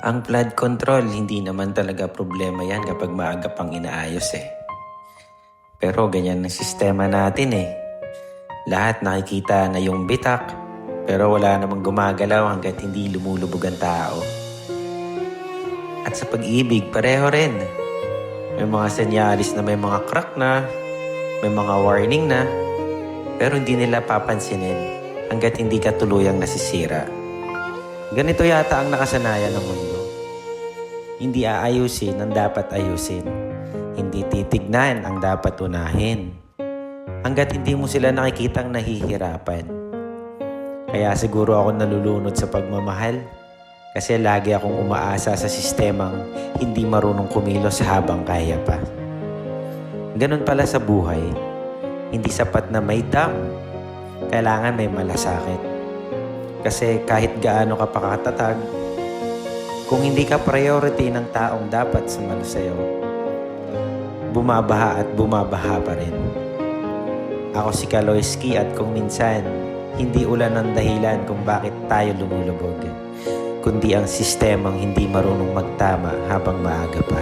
Ang flood control, hindi naman talaga problema yan kapag maaga pang inaayos eh. Pero ganyan ang sistema natin eh. Lahat nakikita na yung bitak, pero wala namang gumagalaw hanggat hindi lumulubog ang tao. At sa pag-ibig, pareho rin. May mga senyalis na may mga crack na, may mga warning na, pero hindi nila papansinin hanggat hindi ka tuluyang nasisira. Ganito yata ang nakasanayan ng mundo. Hindi aayusin ang dapat ayusin. Hindi titignan ang dapat unahin. Hanggat hindi mo sila nakikitang nahihirapan. Kaya siguro ako nalulunod sa pagmamahal. Kasi lagi akong umaasa sa sistemang hindi marunong kumilos habang kaya pa. Ganun pala sa buhay. Hindi sapat na may dam. Kailangan may malasakit. Kasi kahit gaano ka pakatatag, kung hindi ka priority ng taong dapat sumalo sa'yo, bumabaha at bumabaha pa rin. Ako si Kaloyski at kung minsan, hindi ulan ang dahilan kung bakit tayo lumulubog, kundi ang sistemang hindi marunong magtama habang maaga pa.